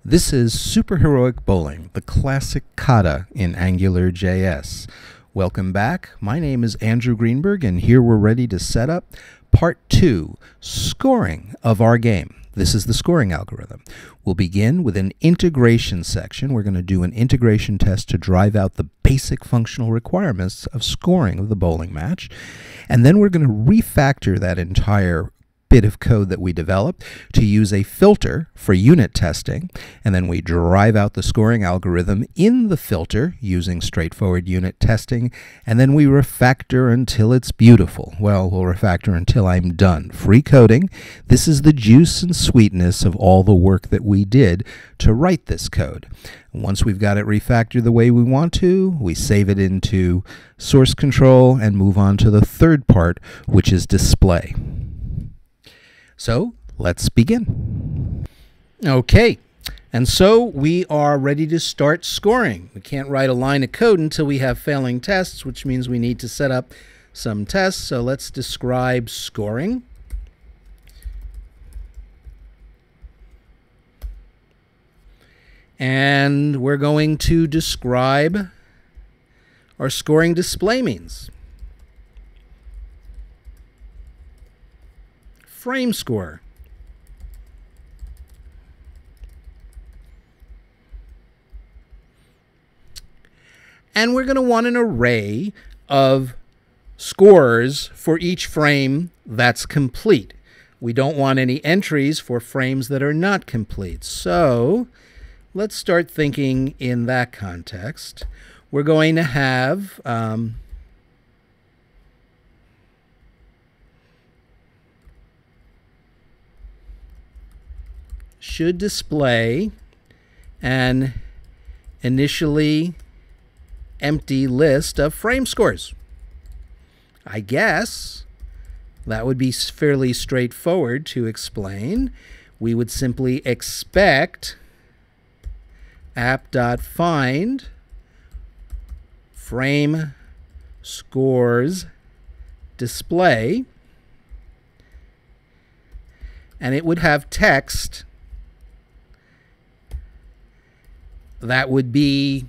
This is Superheroic Bowling, the classic kata in AngularJS. Welcome back. My name is Andrew Greenberg, and here we're ready to set up Part 2, scoring of our game. This is the scoring algorithm. We'll begin with an integration section. We're going to do an integration test to drive out the basic functional requirements of scoring of the bowling match. And then we're going to refactor that entire bit of code that we developed to use a filter for unit testing, and then we drive out the scoring algorithm in the filter using straightforward unit testing, and then we refactor until it's beautiful. Well, we'll refactor until I'm done. Free coding. This is the juice and sweetness of all the work that we did to write this code. Once we've got it refactored the way we want to, we save it into source control and move on to the third part, which is display. So let's begin. Okay, and so we are ready to start scoring. We can't write a line of code until we have failing tests, which means we need to set up some tests. So let's describe scoring. And we're going to describe our scoring display means. Frame score. And we're going to want an array of scores for each frame that's complete. We don't want any entries for frames that are not complete. So let's start thinking in that context. We're going to have should display an initially empty list of frame scores. I guess that would be fairly straightforward to explain. We would simply expect app.find frame scores display, and it would have text that would be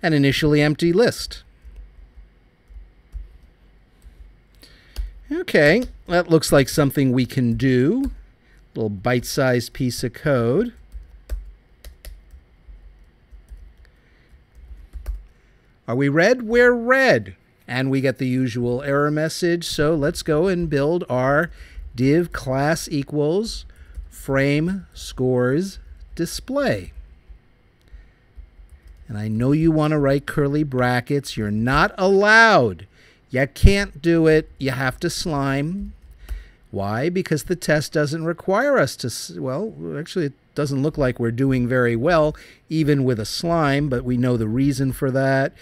an initially empty list. Okay, that looks like something we can do. A little bite-sized piece of code. Are we red? We're red. And we get the usual error message. So let's go and build our div class equals frame scores display. And I know you want to write curly brackets. You're not allowed. You can't do it. You have to slime. Why? Because the test doesn't require us to, well, actually it doesn't look like we're doing very well, even with a slime, but we know the reason for that.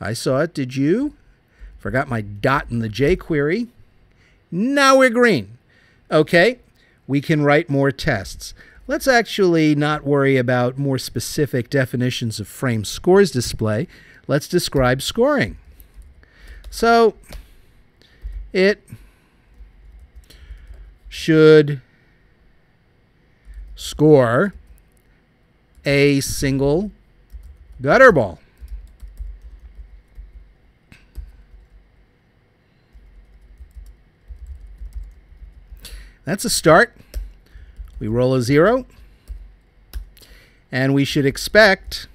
I saw it. Did you? Forgot my dot in the jQuery. Now we're green. Okay, we can write more tests. Let's actually not worry about more specific definitions of frame scores display. Let's describe scoring. So it should score a single gutter ball. That's a start. We roll a 0, and we should expect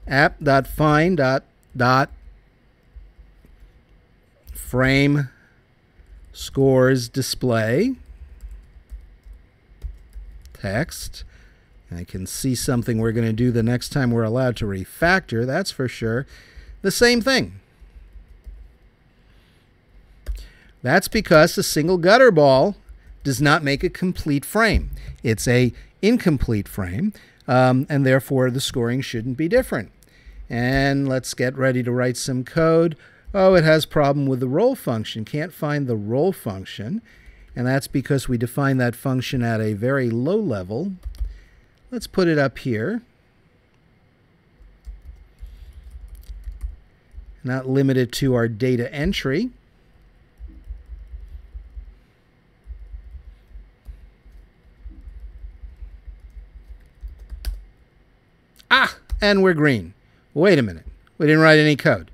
app.find.frame scores display text. And I can see something we're going to do the next time we're allowed to refactor, that's for sure. The same thing. That's because a single gutter ball does not make a complete frame. It's a incomplete frame, and therefore the scoring shouldn't be different. And let's get ready to write some code. Oh, it has problem with the roll function. Can't find the roll function, and that's because we define that function at a very low level. Let's put it up here. Not limited to our data entry. and we're green. Wait a minute. We didn't write any code.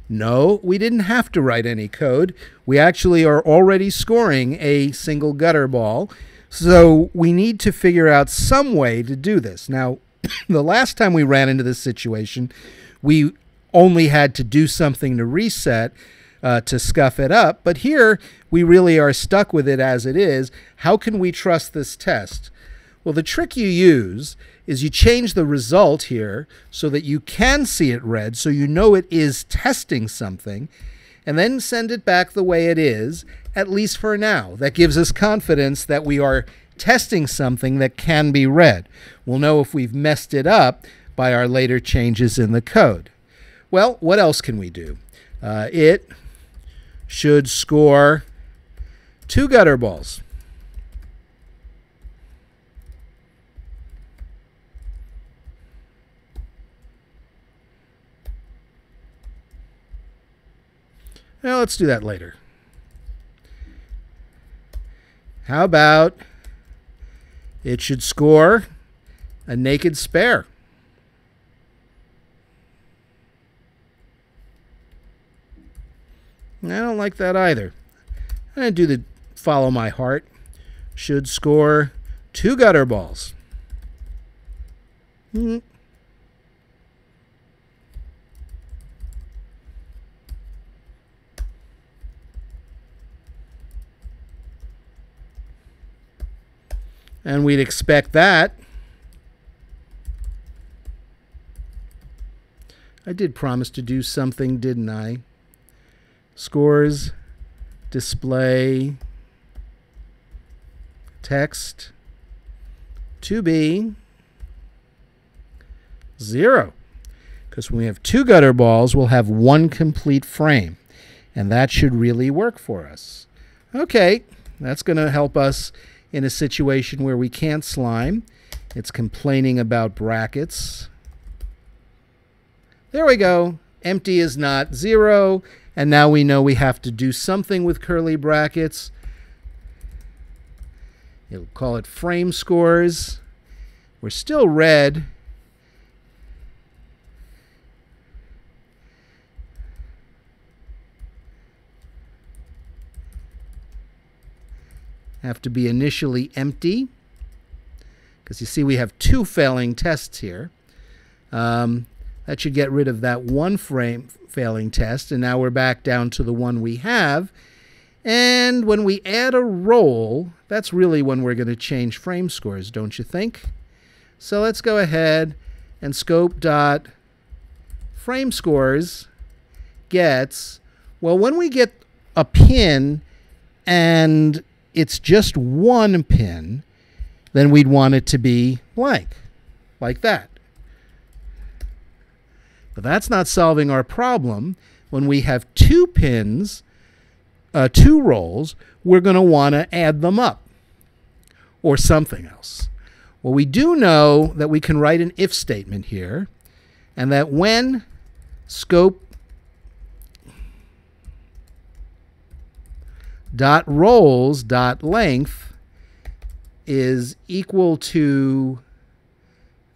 No, we didn't have to write any code. We actually are already scoring a single gutter ball. So we need to figure out some way to do this. Now, the last time we ran into this situation, we only had to do something to reset to scuff it up. But here, we really are stuck with it as it is. How can we trust this test? Well, the trick you use is you change the result here so that you can see it read, so you know it is testing something, and then send it back the way it is, at least for now. That gives us confidence that we are testing something that can be read. We'll know if we've messed it up by our later changes in the code. Well, what else can we do? It should score 2 gutter balls. Well, let's do that later. How about it should score a naked spare? I don't like that either. I'm going to do the follow my heart. Should score 2 gutter balls. And we'd expect that. I did promise to do something, didn't I? Scores, display, text, to be 0. Because when we have 2 gutter balls, we'll have 1 complete frame. And that should really work for us. Okay, that's going to help us in a situation where we can't slime. It's complaining about brackets. There we go. Empty is not 0. And now we know we have to do something with curly brackets. You'll call it frame scores. We're still red. Have to be initially empty, because you see we have 2 failing tests here. That should get rid of that 1 frame failing test, and now we're back down to the one we have. And when we add a roll, that's really when we're going to change frame scores, don't you think? So let's go ahead and scope dot frame scores gets, well, when we get a pin and it's just 1 pin, then we'd want it to be blank, like that. But that's not solving our problem. When we have 2 pins, 2 rolls, we're going to want to add them up, or something else. Well, we do know that we can write an if statement here, and that when scope dot rolls dot length is equal to,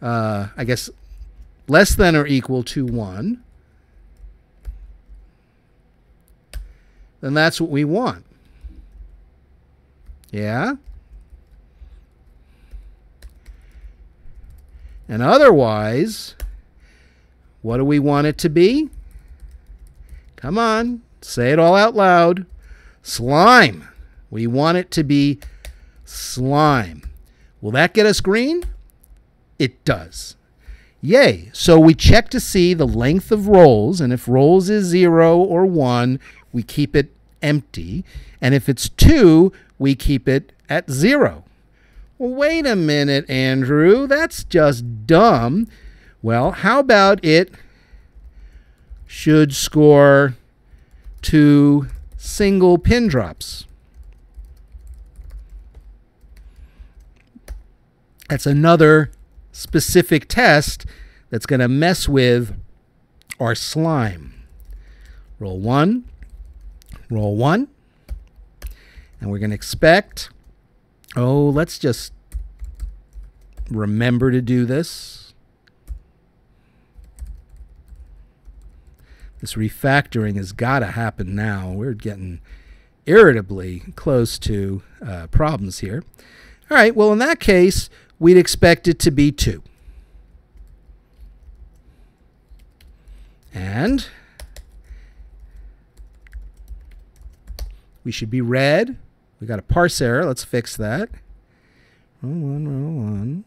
I guess, less than or equal to 1, then that's what we want. Yeah? And otherwise, what do we want it to be? Come on, say it all out loud. Slime. We want it to be slime. Will that get us green? It does. Yay. So we check to see the length of rolls, and if rolls is 0 or 1, we keep it empty. And if it's 2, we keep it at 0. Well, wait a minute, Andrew. That's just dumb. Well, how about it should score 2 single pin drops? That's another specific test that's going to mess with our slime. Roll 1, roll 1, and we're going to expect, oh, let's just remember to do this. This refactoring has got to happen now. We're getting irritably close to problems here. All right, well, in that case, we'd expect it to be 2. And we should be red. We got a parse error. Let's fix that. Row 1, row 1.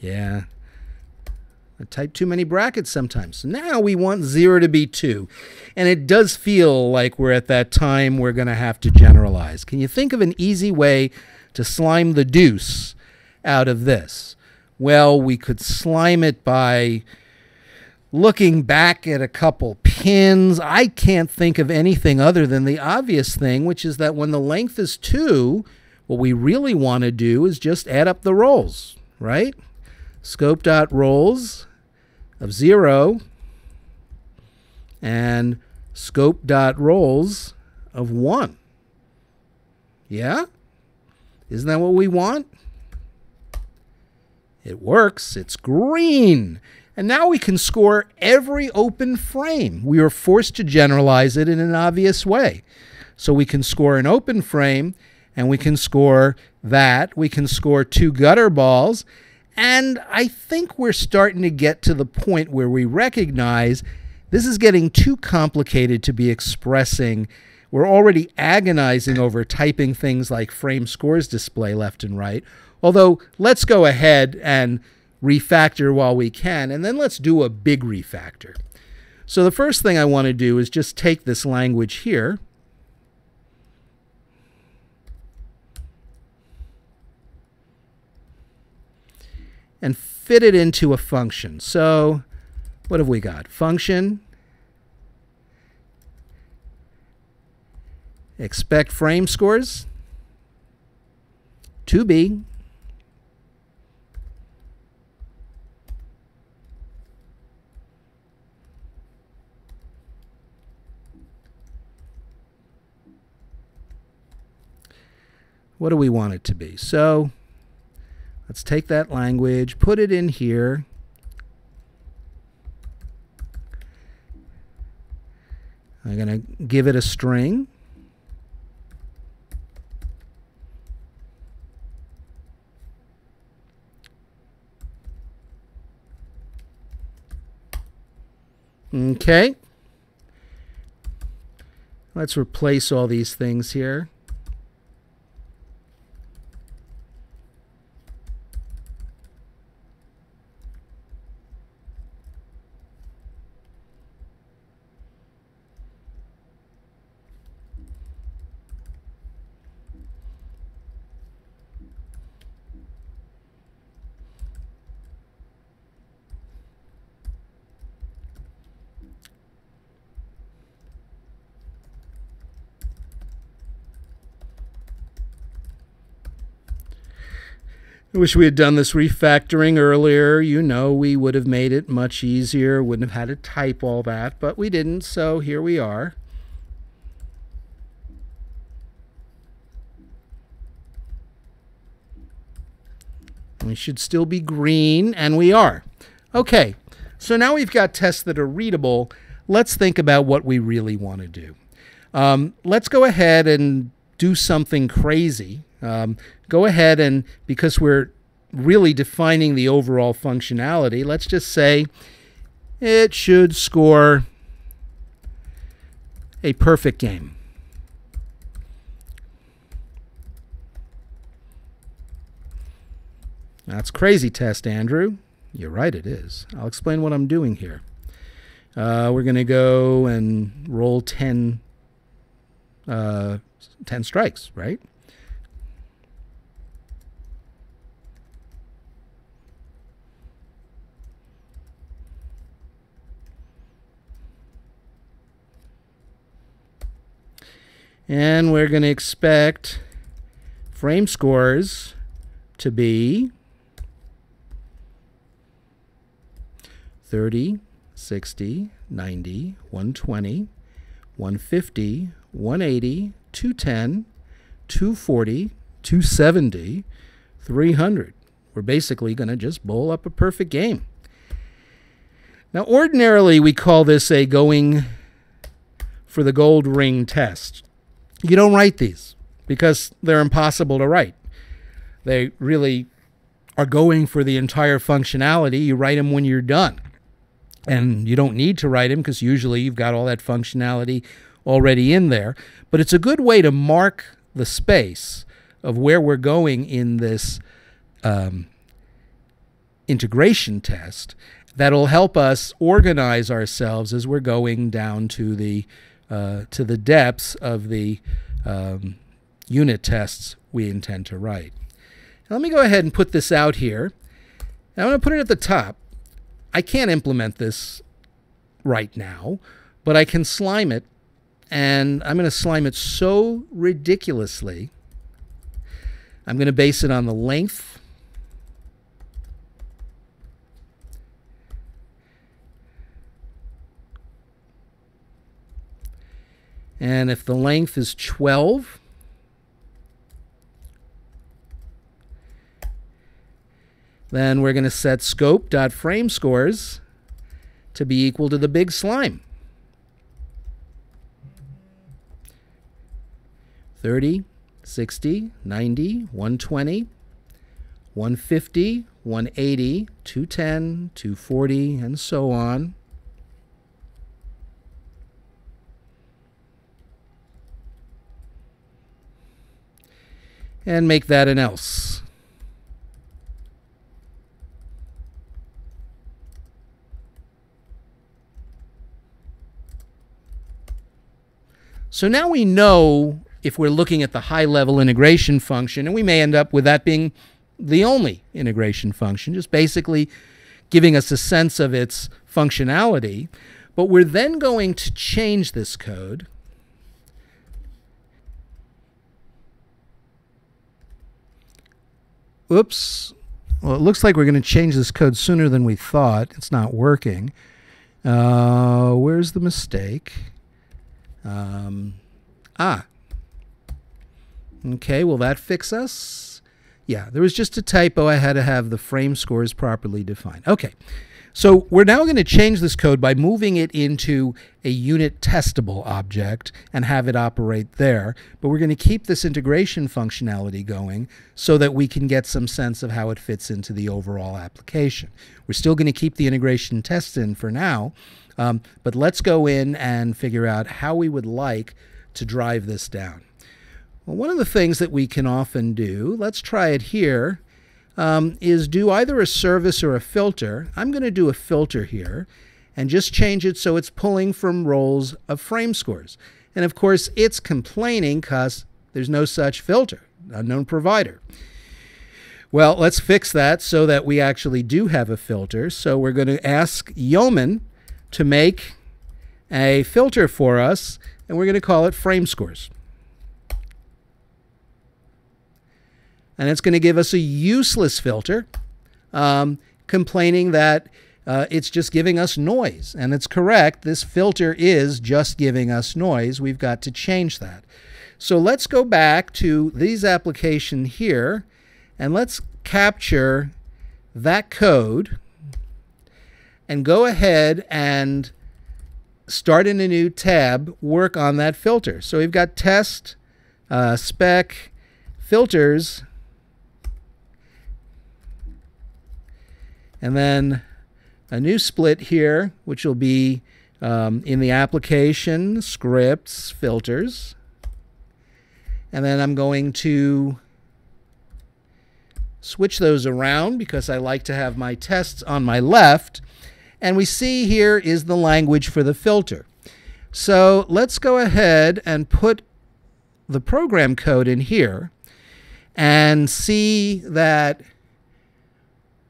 Yeah. I type too many brackets sometimes. So now we want 0 to be 2. And it does feel like we're at that time we're going to have to generalize. Can you think of an easy way to slime the deuce out of this? Well, we could slime it by looking back at a couple pins. I can't think of anything other than the obvious thing, which is that when the length is 2, what we really want to do is just add up the roles, right? Scope.roles of 0 and scope.roles of 1. Yeah? Isn't that what we want? It works. It's green. And now we can score every open frame. We are forced to generalize it in an obvious way. So we can score an open frame, and we can score that. We can score 2 gutter balls. And I think we're starting to get to the point where we recognize this is getting too complicated to be expressing. We're already agonizing over typing things like frame scores display left and right. Although, let's go ahead and refactor while we can, and then let's do a big refactor. So the first thing I want to do is just take this language here and fit it into a function. So what have we got? Function, expect frame scores, to be, what do we want it to be? So let's take that language, put it in here. I'm going to give it a string. Okay. Let's replace all these things here. I wish we had done this refactoring earlier. You know, we would have made it much easier, wouldn't have had to type all that, but we didn't, so here we are. We should still be green, and we are. Okay, so now we've got tests that are readable. Let's think about what we really want to do. Let's go ahead and do something crazy. Go ahead and, because we're really defining the overall functionality, let's just say it should score a perfect game. That's crazy test, Andrew. You're right, it is. I'll explain what I'm doing here. We're going to go and roll 10 strikes, right? And we're going to expect frame scores to be 30, 60, 90, 120, 150, 180, 210, 240, 270, 300. We're basically going to just bowl up a perfect game. Now, ordinarily, we call this a going for the gold ring test. You don't write these because they're impossible to write. They really are going for the entire functionality. You write them when you're done. And you don't need to write them because usually you've got all that functionality already in there. But it's a good way to mark the space of where we're going in this integration test that'll help us organize ourselves as we're going down to the depths of the unit tests we intend to write. Now, let me go ahead and put this out here. Now, I'm going to put it at the top. I can't implement this right now, but I can slime it, and I'm going to slime it so ridiculously. I'm going to base it on the length. And if the length is 12, then we're going to set scope.framescores to be equal to the big slime. 30, 60, 90, 120, 150, 180, 210, 240, and so on. And make that an else. So now we know if we're looking at the high-level integration function, and we may end up with that being the only integration function, just basically giving us a sense of its functionality. But we're then going to change this code. Oops. Well, it looks like we're going to change this code sooner than we thought. It's not working. Where's the mistake? Okay, will that fix us? Yeah, there was just a typo. I had to have the frame scores properly defined. Okay, so we're now going to change this code by moving it into a unit testable object and have it operate there. But we're going to keep this integration functionality going so that we can get some sense of how it fits into the overall application. We're still going to keep the integration tests in for now, but let's go in and figure out how we would like to drive this down. Well, one of the things that we can often do, let's try it here, is do either a service or a filter. I'm going to do a filter here and just change it so it's pulling from rows of frame scores. And of course, it's complaining because there's no such filter, unknown provider. Well, let's fix that so that we actually do have a filter. So we're going to ask Yeoman to make a filter for us, and we're going to call it frame scores. And it's going to give us a useless filter, complaining that it's just giving us noise. And it's correct. This filter is just giving us noise. We've got to change that. So let's go back to these applications here, and let's capture that code and go ahead and start in a new tab, work on that filter. So we've got test, spec, filters, and then a new split here, which will be in the application, scripts, filters. And then I'm going to switch those around because I like to have my tests on my left. And we see here is the language for the filter. So let's go ahead and put the program code in here and see that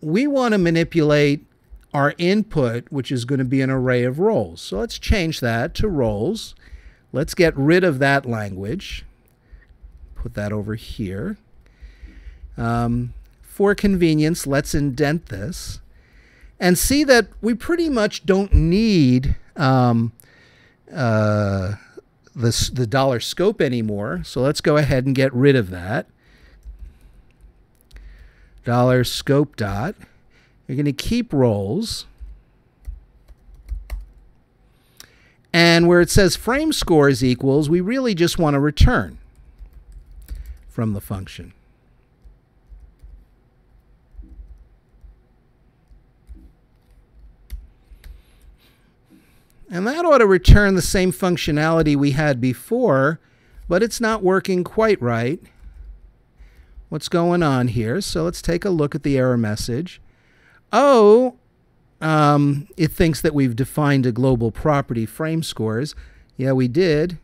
we want to manipulate our input, which is going to be an array of roles. So let's change that to roles. Let's get rid of that language. Put that over here. For convenience, let's indent this and see that we pretty much don't need the $scope anymore. So let's go ahead and get rid of that. $scope dot. You're going to keep roles. And where it says frame scores equals, we really just want to return from the function. And that ought to return the same functionality we had before, but it's not working quite right. What's going on here? So let's take a look at the error message. Oh, it thinks that we've defined a global property, frame scores. Yeah, we did.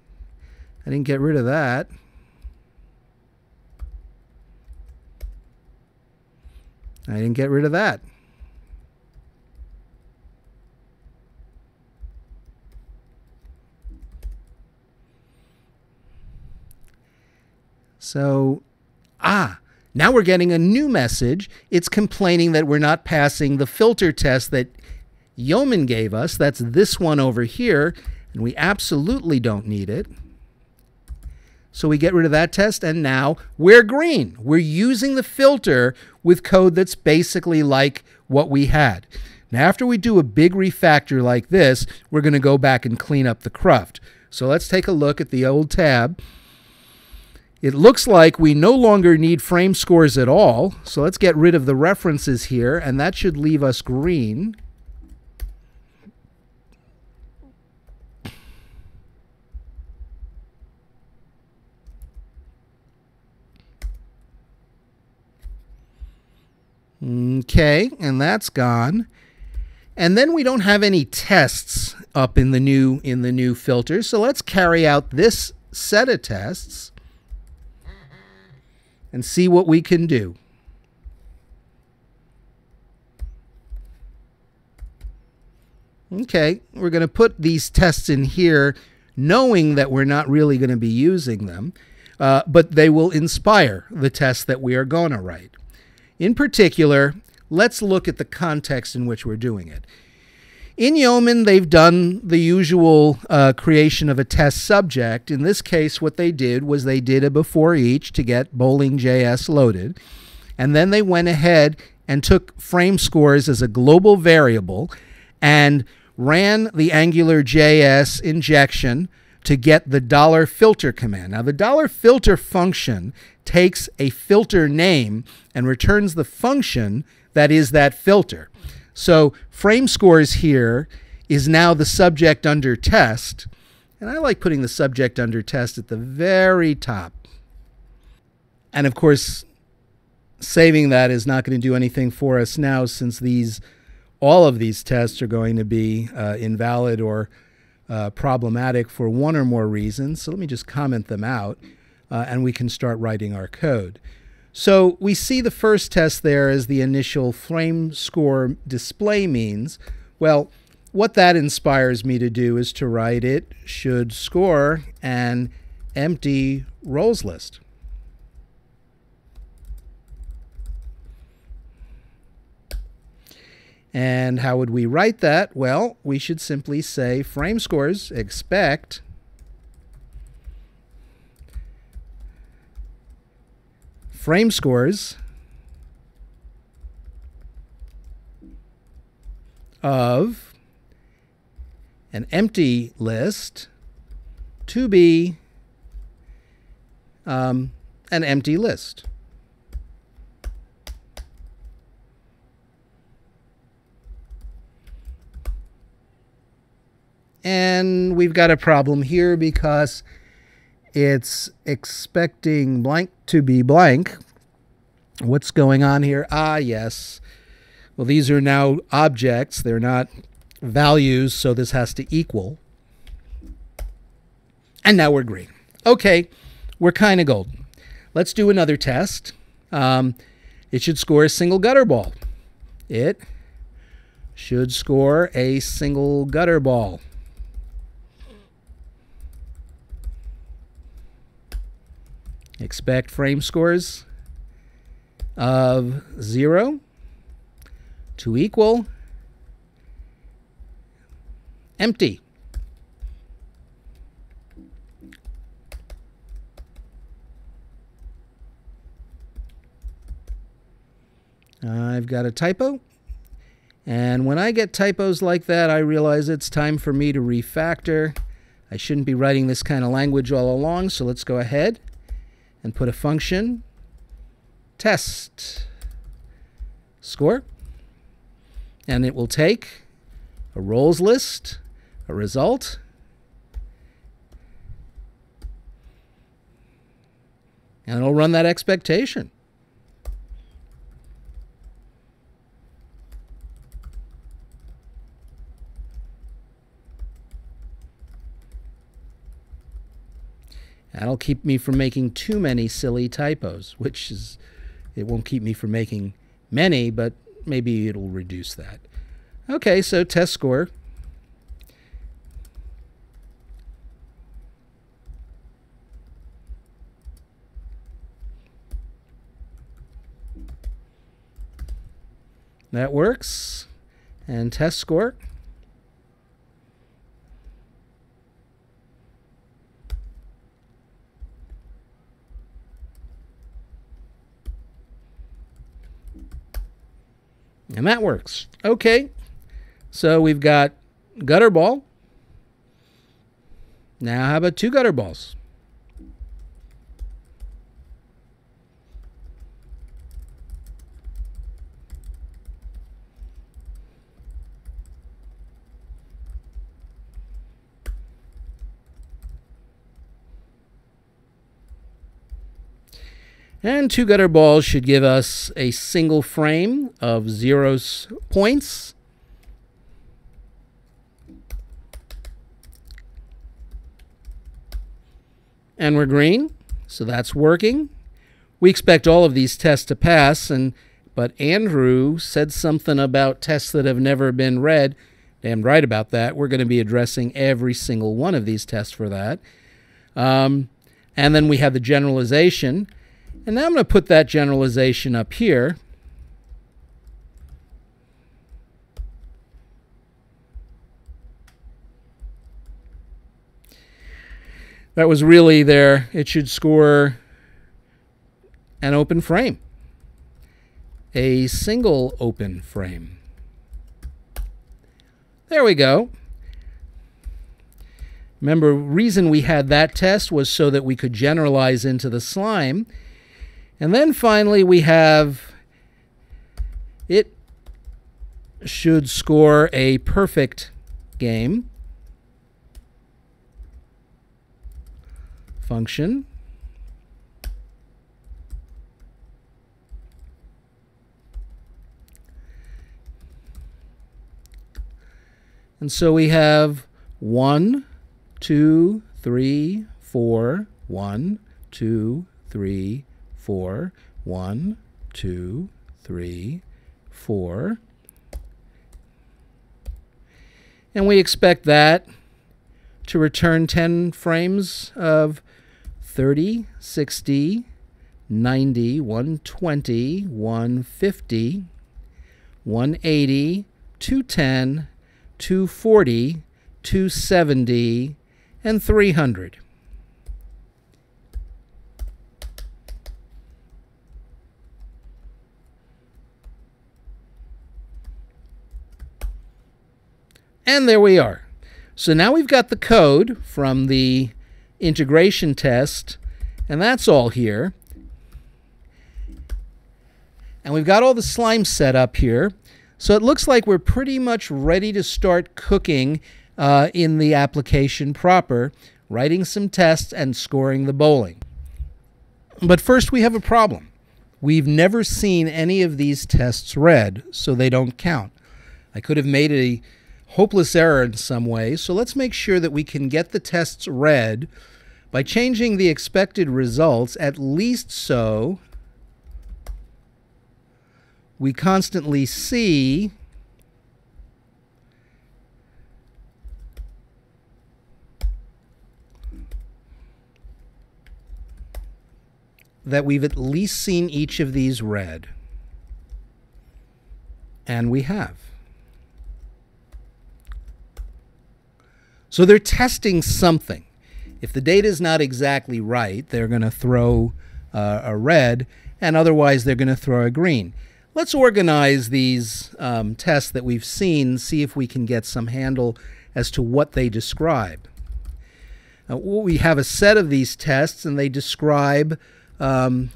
I didn't get rid of that. I didn't get rid of that. So, now we're getting a new message. It's complaining that we're not passing the filter test that Yeoman gave us. That's this one over here, and we absolutely don't need it. So we get rid of that test, and now we're green. We're using the filter with code that's basically like what we had. Now, after we do a big refactor like this, we're going to go back and clean up the cruft. So let's take a look at the old tab. It looks like we no longer need frame scores at all. So let's get rid of the references here, and that should leave us green. Okay, and that's gone. And then we don't have any tests up in the new filter. So let's carry out this set of tests and see what we can do. Okay, we're going to put these tests in here knowing that we're not really going to be using them, but they will inspire the tests that we are going to write. In particular, let's look at the context in which we're doing it. In Yeoman, they've done the usual creation of a test subject. In this case, what they did was they did a before each to get bowling.js loaded. And then they went ahead and took frame scores as a global variable and ran the AngularJS injection to get the $filter command. Now, the $filter function takes a filter name and returns the function that is that filter. So frame scores here is now the subject under test. And I like putting the subject under test at the very top. And of course, saving that is not going to do anything for us now, since all of these tests are going to be invalid or problematic for one or more reasons. So let me just comment them out, and we can start writing our code. So we see the first test there as the initial frame score display means. Well, what that inspires me to do is to write it should score an empty roles list. And how would we write that? Well, we should simply say frame scores expect frame scores of an empty list to be an empty list. And we've got a problem here because it's expecting blank to be blank. What's going on here? Yes. Well, these are now objects. They're not values, so this has to equal. And now we're green. Okay, we're kind of golden. Let's do another test. It should score a single gutter ball. It should score a single gutter ball. Expect frame scores of 0 to equal empty. I've got a typo. And when I get typos like that, I realize it's time for me to refactor. I shouldn't be writing this kind of language all along, so let's go ahead and put a function, test score, and it will take a roles list, a result, and it'll run that expectation. That'll keep me from making too many silly typos, which is, it won't keep me from making many, but maybe it'll reduce that. Okay, so test score. That works. And test score. And that works. Okay, so we've got gutter ball. Now how about two gutter balls? And two gutter balls should give us a single frame of 0 points. And we're green, so that's working. We expect all of these tests to pass, but Andrew said something about tests that have never been read. Damn right about that. We're going to be addressing every single one of these tests for that. And then we have the generalization. And now I'm going to put that generalization up here. That was really there. It should score an open frame, a single open frame. There we go. Remember, reason we had that test was so that we could generalize into the slime. And then finally we have, it should score a perfect game function. And so we have 1, 2, 3, 4, 1, 2, 3, 4, 1, 2, 3, 4. And we expect that to return 10 frames of 30, 60, 90, 120, 150, 180, 210, 240, 270, and 300. And there we are. So now we've got the code from the integration test, and that's all here. And we've got all the slime set up here. So it looks like we're pretty much ready to start cooking in the application proper, writing some tests and scoring the bowling. But first we have a problem. We've never seen any of these tests read, so they don't count. I could have made a hopeless error in some way, so let's make sure that we can get the tests read by changing the expected results, at least so we constantly see that we've at least seen each of these read. And we have. So they're testing something. If the data is not exactly right, they're going to throw a red, and otherwise they're going to throw a green. Let's organize these tests that we've seen, see if we can get some handle as to what they describe. We have a set of these tests, and they describe a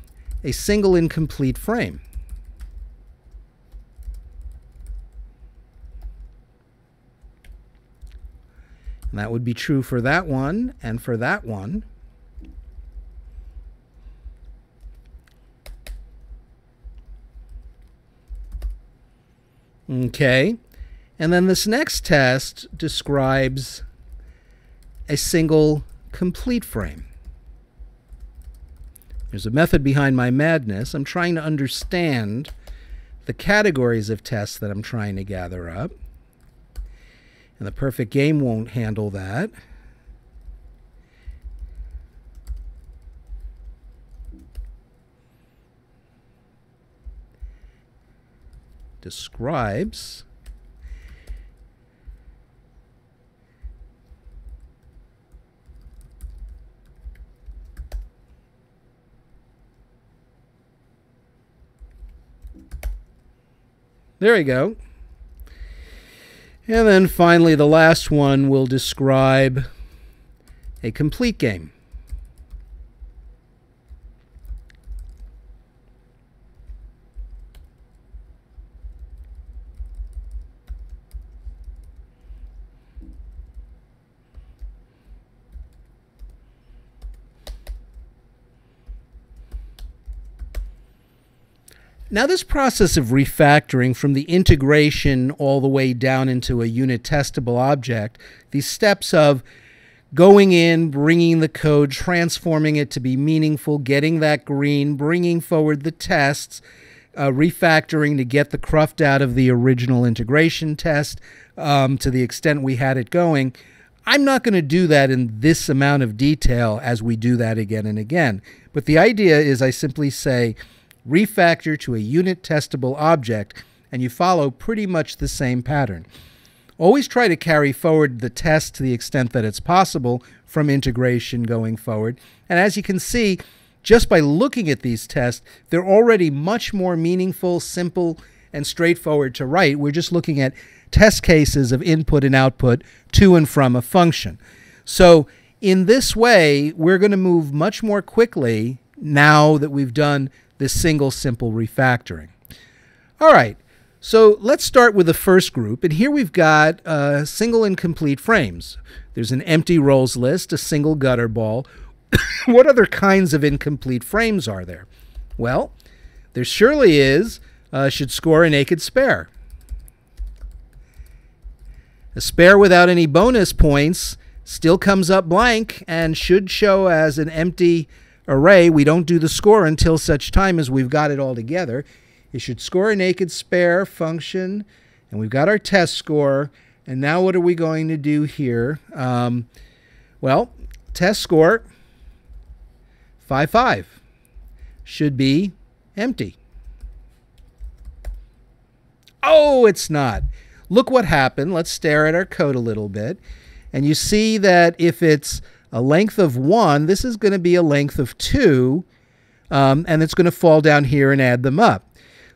single incomplete frame. And that would be true for that one and for that one. Okay, and then this next test describes a single complete frame. There's a method behind my madness. I'm trying to understand the categories of tests that I'm trying to gather up. And the perfect game won't handle that. Describes there we go. And then finally the last one will describe a complete game. Now this process of refactoring from the integration all the way down into a unit testable object, these steps of going in, bringing the code, transforming it to be meaningful, getting that green, bringing forward the tests, refactoring to get the cruft out of the original integration test to the extent we had it going. I'm not going to do that in this amount of detail as we do that again and again. But the idea is I simply say, refactor to a unit testable object, and you follow pretty much the same pattern. Always try to carry forward the test to the extent that it's possible from integration going forward. And as you can see, just by looking at these tests, they're already much more meaningful, simple, and straightforward to write. We're just looking at test cases of input and output to and from a function. So in this way, we're going to move much more quickly now that we've done this single simple refactoring. All right, so let's start with the first group, and here we've got single incomplete frames. There's an empty roles list, a single gutter ball. What other kinds of incomplete frames are there? Well, there surely is, should score a naked spare. A spare without any bonus points still comes up blank and should show as an empty array. We don't do the score until such time as we've got it all together. It should score a naked spare function, and we've got our test score. And now what are we going to do here? Well, test score 5.5 should be empty. Oh, it's not. Look what happened. Let's stare at our code a little bit. And you see that if it's a length of 1, this is going to be a length of 2, and it's going to fall down here and add them up.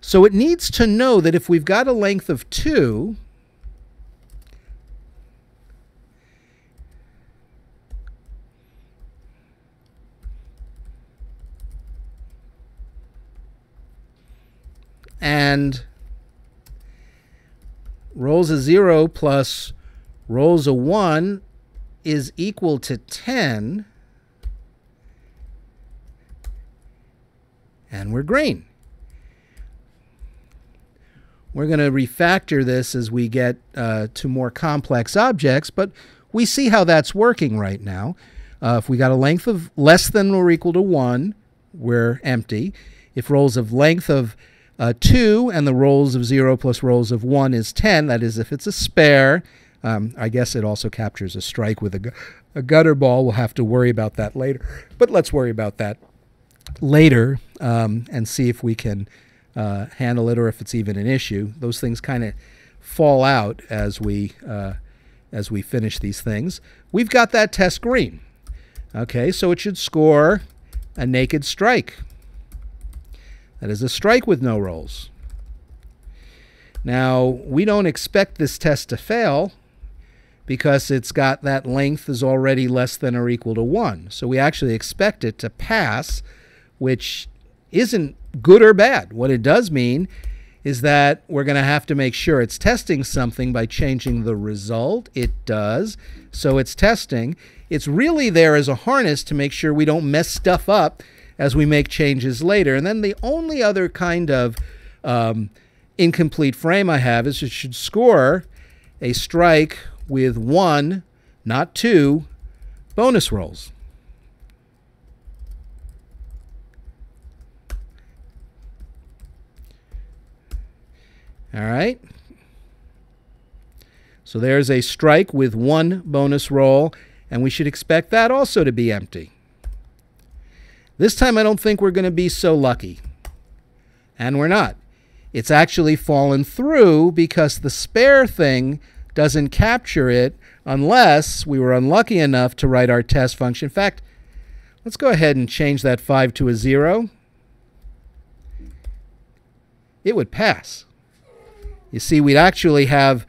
So it needs to know that if we've got a length of 2, and roles of 0 plus roles of 1 is equal to 10, and we're green. We're going to refactor this as we get to more complex objects, but we see how that's working right now. If we got a length of less than or equal to 1, we're empty. If roles of length of 2 and the roles of 0 plus roles of 1 is 10, that is if it's a spare. I guess it also captures a strike with a gutter ball. We'll have to worry about that later. But let's worry about that later and see if we can handle it or if it's even an issue. Those things kind of fall out as we finish these things. We've got that test green. Okay, so it should score a naked strike. That is a strike with no rolls. Now, we don't expect this test to fail because it's got that length is already less than or equal to 1. So we actually expect it to pass, which isn't good or bad. What it does mean is that we're going to have to make sure it's testing something by changing the result. It does. So it's testing. It's really there as a harness to make sure we don't mess stuff up as we make changes later. And then the only other kind of incomplete frame I have is it should score a strike with 1, not 2, bonus rolls. All right. So there's a strike with 1 bonus roll, and we should expect that also to be empty. This time I don't think we're going to be so lucky. And we're not. It's actually fallen through because the spare thing doesn't capture it unless we were unlucky enough to write our test function. In fact, let's go ahead and change that 5 to a 0. It would pass. You see, we'd actually have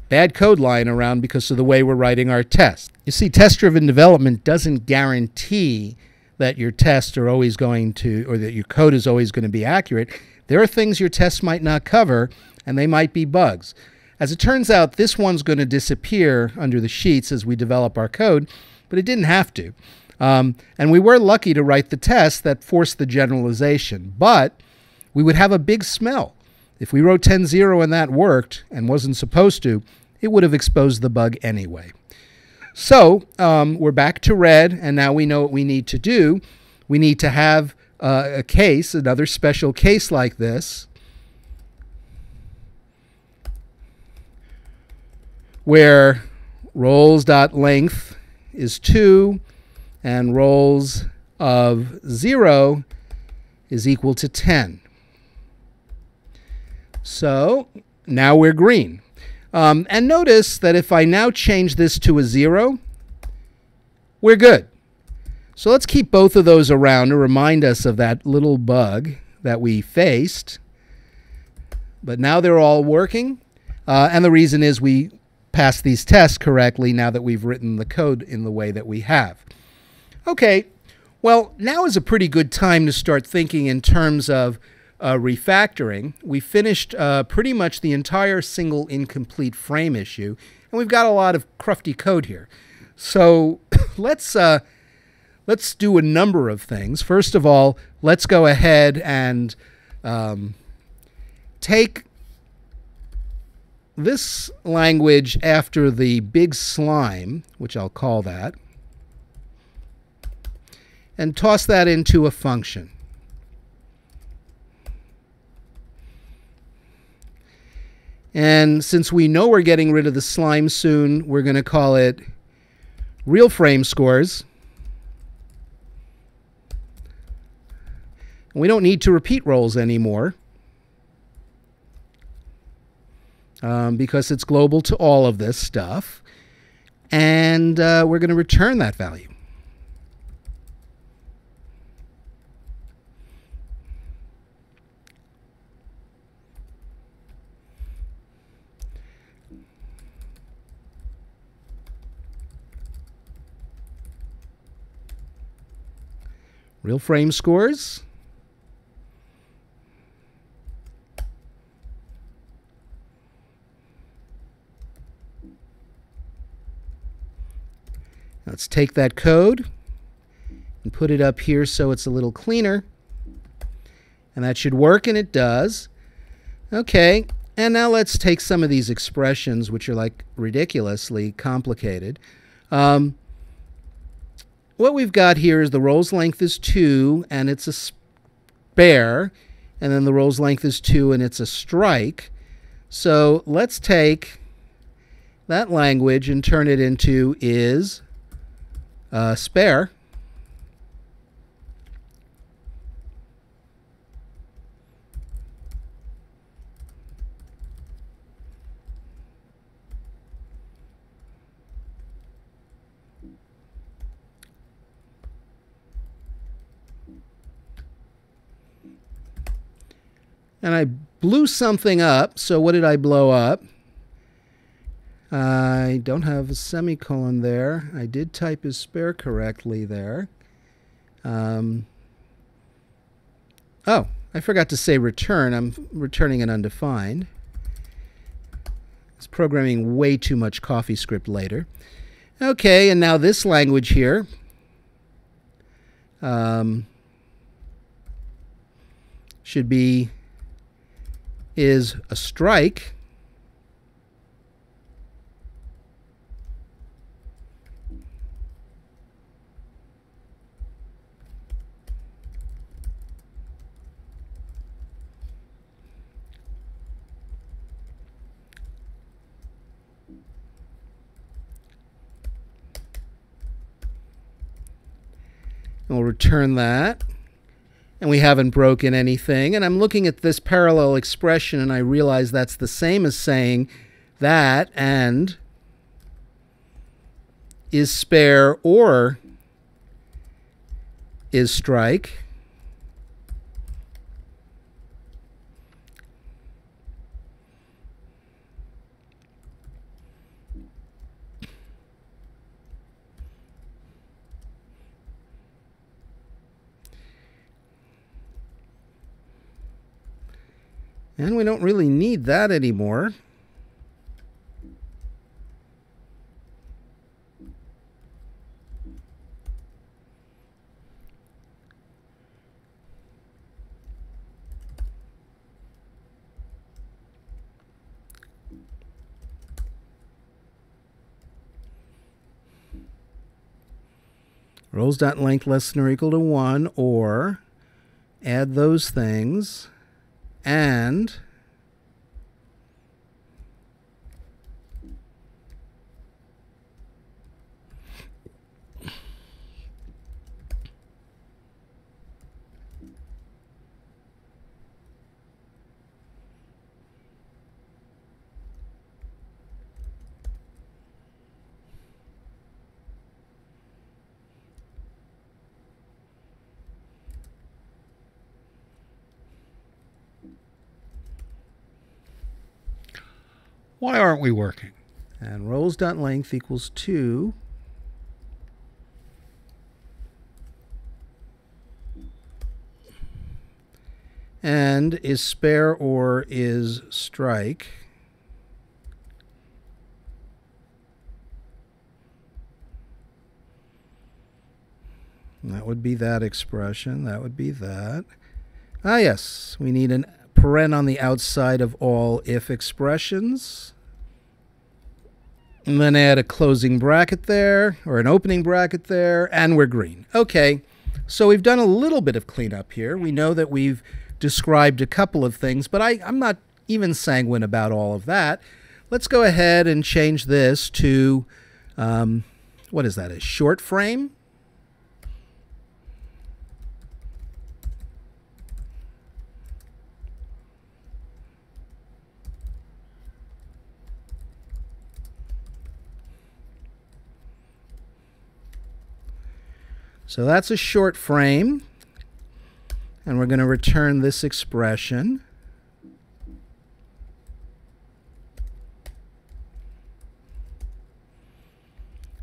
bad code lying around because of the way we're writing our test. You see, test-driven development doesn't guarantee that your tests are always going to, or that your code is always going to be accurate. There are things your tests might not cover, and they might be bugs. As it turns out, this one's going to disappear under the sheets as we develop our code, but it didn't have to. And we were lucky to write the test that forced the generalization, but we would have a big smell. If we wrote 10.0 and that worked and wasn't supposed to, it would have exposed the bug anyway. So we're back to red, and now we know what we need to do. We need to have a case, another special case like this, where rolls.length is 2 and rolls of 0 is equal to 10. So now we're green. And notice that if I now change this to a 0, we're good. So let's keep both of those around to remind us of that little bug that we faced. But now they're all working. And the reason is we passed these tests correctly now that we've written the code in the way that we have. Okay, well, now is a pretty good time to start thinking in terms of refactoring. We finished pretty much the entire single incomplete frame issue, and we've got a lot of crufty code here. So let's do a number of things. First of all, let's go ahead and take this language after the big slime, which I'll call that, and toss that into a function. And since we know we're getting rid of the slime soon, we're going to call it real frame scores. And we don't need to repeat rolls anymore because it's global to all of this stuff. And we're going to return that value. Real frame scores. Let's take that code and put it up here so it's a little cleaner. And that should work, and it does. Okay, and now let's take some of these expressions, which are like ridiculously complicated. What we've got here is the roll's length is 2, and it's a spare. And then the roll's length is 2, and it's a strike. So let's take that language and turn it into is spare. And I blew something up. So what did I blow up? I don't have a semicolon there. I did type his spare correctly there. Oh, I forgot to say return. I'm returning an undefined. It's programming way too much CoffeeScript later. Okay, and now this language here. Should be is a strike. We'll return that. And we haven't broken anything. And I'm looking at this parallel expression and I realize that's the same as saying that and is spare or is strike. And we don't really need that anymore. Roles.length less than or equal to 1, or add those things. And why aren't we working? And roles.length equals 2. And is spare or is strike. That would be that expression. That would be that. Ah, yes. We need an paren on the outside of all if expressions. And then add a closing bracket there, or an opening bracket there, and we're green. Okay, so we've done a little bit of cleanup here. We know that we've described a couple of things, but I'm not even sanguine about all of that. Let's go ahead and change this to, what is that, a short frame? So that's a short frame, and we're going to return this expression.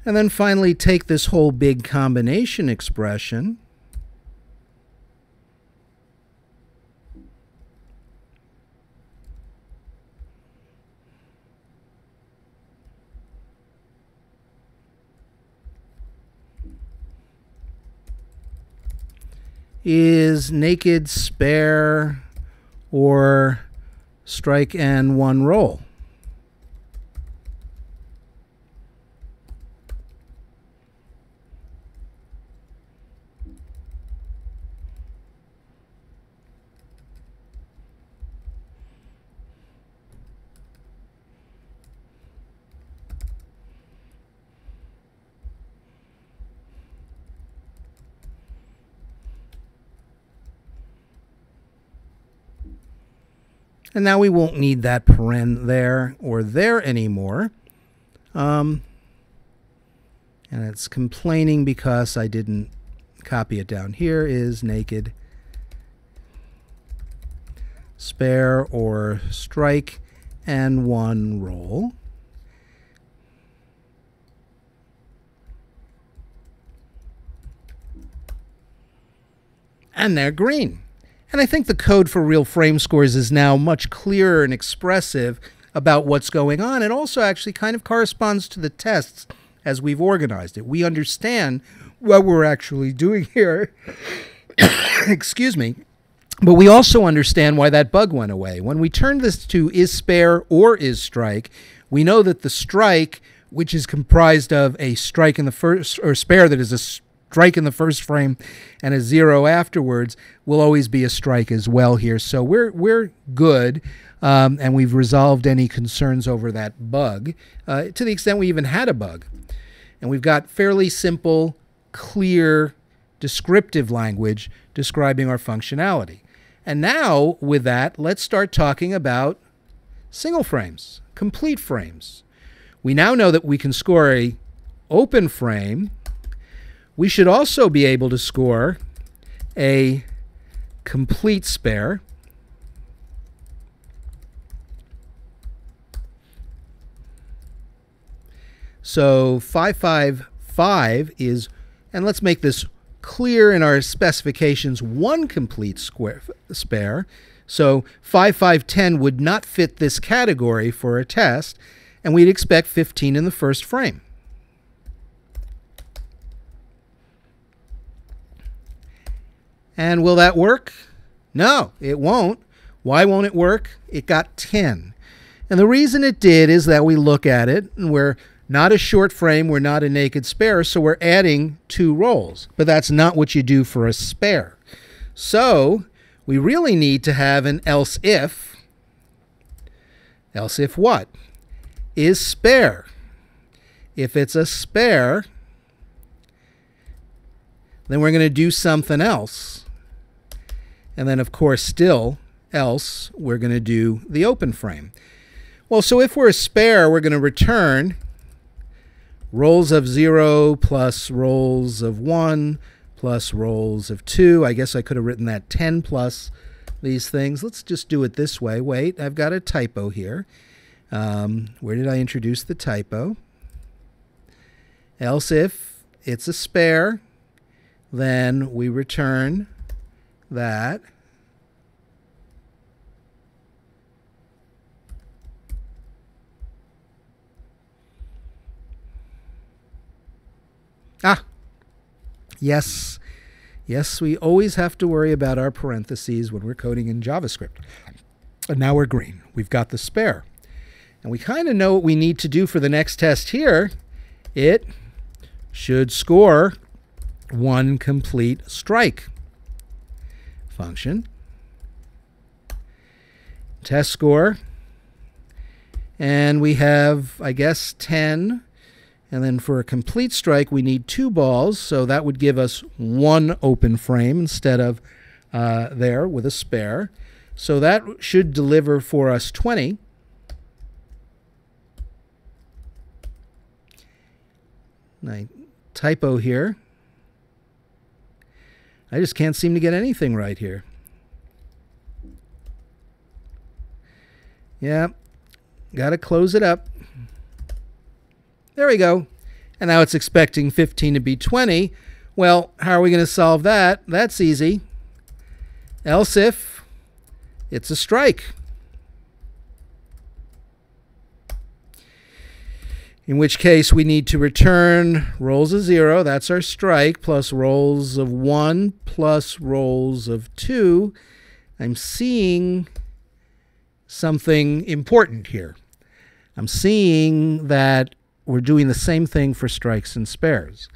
And then finally take this whole big combination expression is naked, spare, or strike and one roll. And now we won't need that paren there or there anymore. And it's complaining because I didn't copy it down here is naked, spare or strike, and one roll. And they're green. And I think the code for real frame scores is now much clearer and expressive about what's going on. It also actually kind of corresponds to the tests as we've organized it. We understand what we're actually doing here. Excuse me. But we also understand why that bug went away. When we turned this to is spare or is strike, we know that the strike, which is comprised of a strike in the first, or spare that is a strike in the first frame and a 0 afterwards, will always be a strike as well here. So we're good, and we've resolved any concerns over that bug, to the extent we even had a bug. And we've got fairly simple, clear, descriptive language describing our functionality. And now, with that, let's start talking about single frames, complete frames. We now know that we can score a open frame. We should also be able to score a complete spare. So 555 is, and let's make this clear in our specifications, one complete spare. So 5510 would not fit this category for a test, and we'd expect 15 in the first frame. And will that work? No, it won't. Why won't it work? It got 10. And the reason it did is that we look at it, and we're not a short frame, we're not a naked spare, so we're adding 2 rolls. But that's not what you do for a spare. So we really need to have an else if. Else if what? Is spare. If it's a spare, then we're going to do something else. And then, of course, still else, we're going to do the open frame. Well, so if we're a spare, we're going to return rolls of 0 plus rolls of 1 plus rolls of 2. I guess I could have written that 10 plus these things. Let's just do it this way. Wait, I've got a typo here. Where did I introduce the typo? Else if it's a spare, then we return that. Yes, we always have to worry about our parentheses when we're coding in JavaScript. And now we're green. We've got the spare. And we kind of know what we need to do for the next test here. It should score one complete strike. Function. Test score. And we have, I guess, 10. And then for a complete strike, we need 2 balls, so that would give us 1 open frame instead of there with a spare. So that should deliver for us 20. Typo here. I just can't seem to get anything right here. Yeah, got to close it up. There we go. And now it's expecting 15 to be 20. Well, how are we going to solve that? That's easy. Else if it's a strike. In which case we need to return rolls of 0, that's our strike, plus rolls of 1 plus rolls of 2. I'm seeing something important here. I'm seeing that we're doing the same thing for strikes and spares.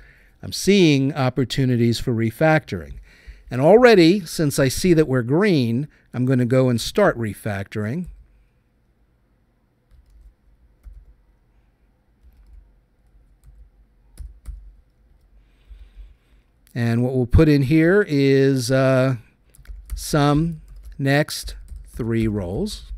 I'm seeing opportunities for refactoring. And already, since I see that we're green, I'm going to go and start refactoring. And what we'll put in here is some next 3 rolls.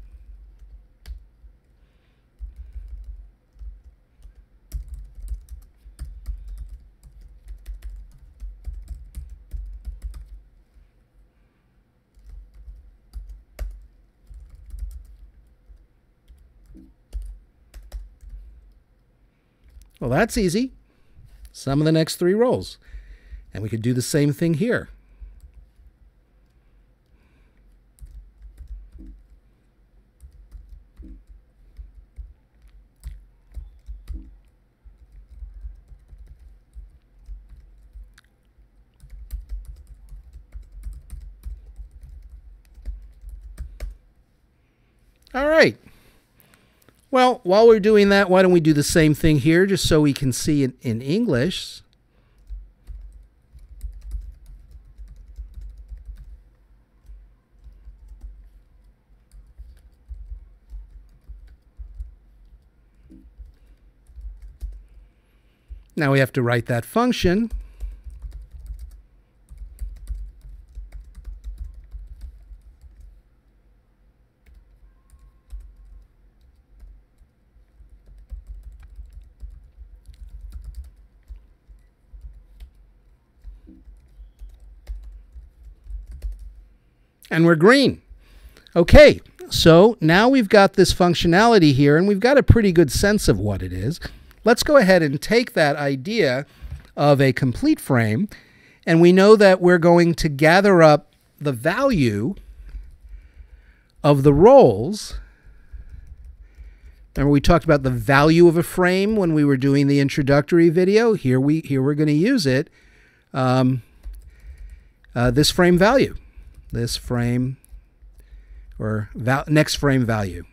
Well, that's easy. Sum of the next three rows. And we could do the same thing here. All right. Well, while we're doing that, why don't we do the same thing here just so we can see it in English. Now we have to write that function. And we're green. Okay, so now we've got this functionality here, and we've got a pretty good sense of what it is. Let's go ahead and take that idea of a complete frame, and we know that we're going to gather up the value of the roles. Remember we talked about the value of a frame when we were doing the introductory video? Here we're going to use it, this frame value. This frame, or next frame value.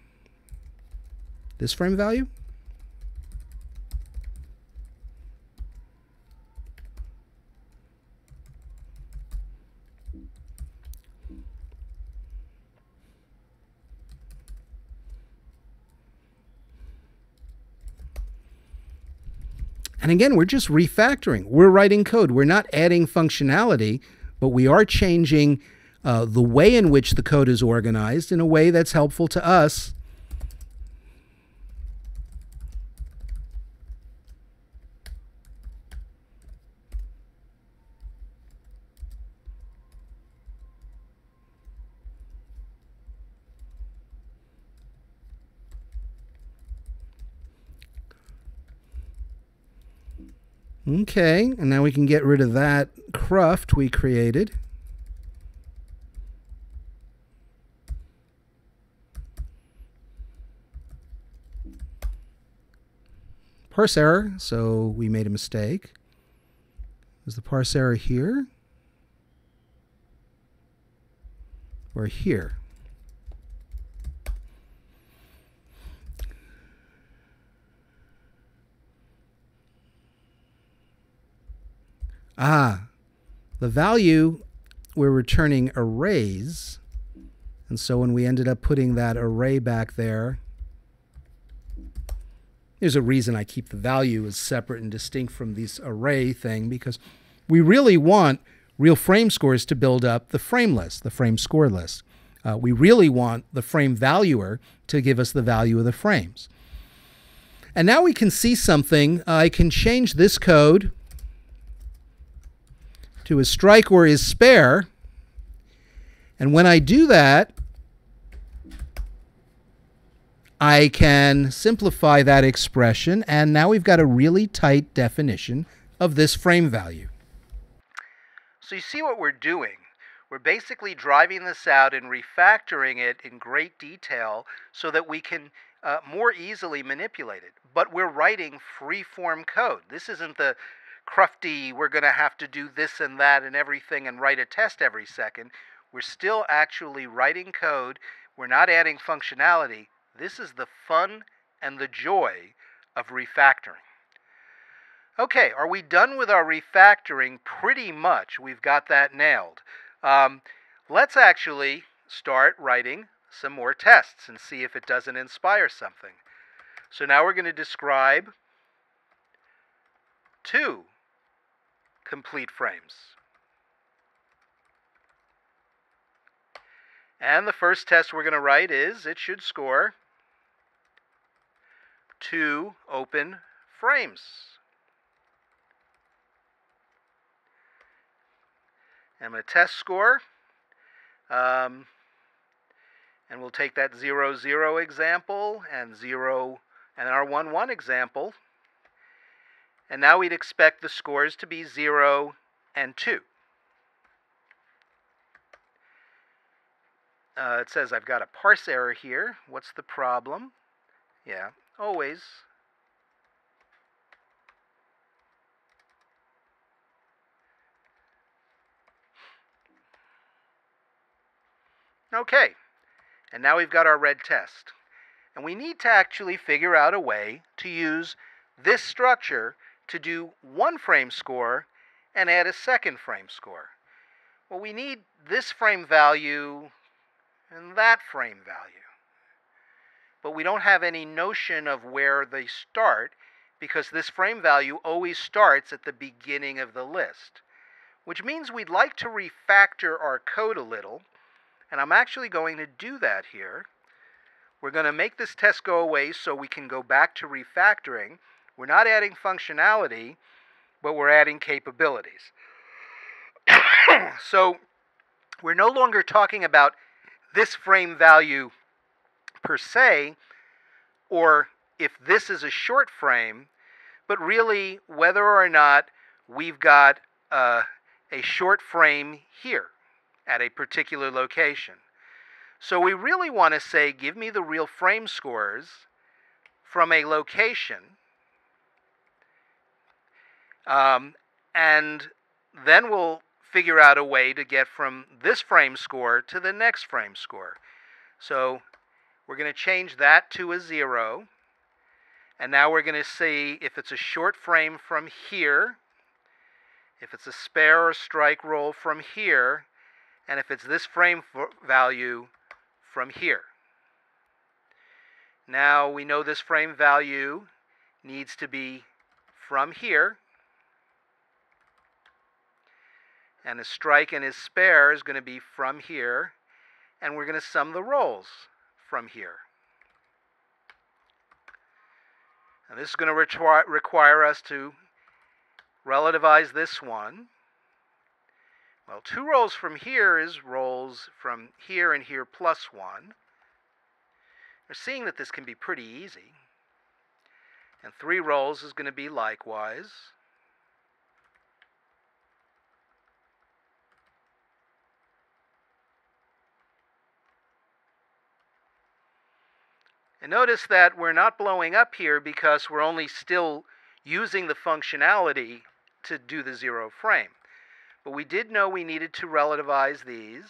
This frame value? And again, we're just refactoring. We're writing code. We're not adding functionality, but we are changing the way in which the code is organized in a way that's helpful to us. Okay, and now we can get rid of that cruft we created. Parse error, so we made a mistake. Is the parse error here? Or here? The value, we're returning arrays. And so when we ended up putting that array back there, there's a reason I keep the value as separate and distinct from this array thing, because we really want real frame scores to build up the frame list, the frame score list. We really want the frame valuer to give us the value of the frames. And now we can see something. I can change this code to is strike or is spare. And when I do that, I can simplify that expression, and now we've got a really tight definition of this frame value. So you see what we're doing. We're basically driving this out and refactoring it in great detail so that we can more easily manipulate it. But we're writing free-form code. This isn't the crufty, we're going to have to do this and that and everything and write a test every second. We're still actually writing code. We're not adding functionality. This is the fun and the joy of refactoring. Okay, are we done with our refactoring? Pretty much. We've got that nailed. Let's actually start writing some more tests and see if it doesn't inspire something. So now we're going to describe two complete frames. And the first test we're going to write is it should score 2 open frames. I'm going to test score, and we'll take that 0, 0 example and 0 and our 1, 1 example, And now we'd expect the scores to be 0 and 2. It says I've got a parse error here. What's the problem? Yeah, always. Okay, and now we've got our red test. And we need to actually figure out a way to use this structure to do one frame score and add a second frame score. Well, we need this frame value and that frame value. But we don't have any notion of where they start because this frame value always starts at the beginning of the list, which means we'd like to refactor our code a little, and I'm actually going to do that here. We're going to make this test go away so we can go back to refactoring. We're not adding functionality, but we're adding capabilities. So we're no longer talking about this frame value per se, or if this is a short frame, but really whether or not we've got a short frame here at a particular location. So we really want to say, give me the real frame scores from a location, and then we'll figure out a way to get from this frame score to the next frame score. So we're going to change that to a 0, and now we're going to see if it's a short frame from here, if it's a spare or strike roll from here, and if it's this frame value from here. Now we know this frame value needs to be from here, and his strike and his spare is going to be from here, and we're going to sum the rolls from here. And this is going to require us to relativize this one. Well, 2 rolls from here is rolls from here and here plus 1. We're seeing that this can be pretty easy. And 3 rolls is going to be likewise. And notice that we're not blowing up here because we're only still using the functionality to do the 0 frame. But we did know we needed to relativize these.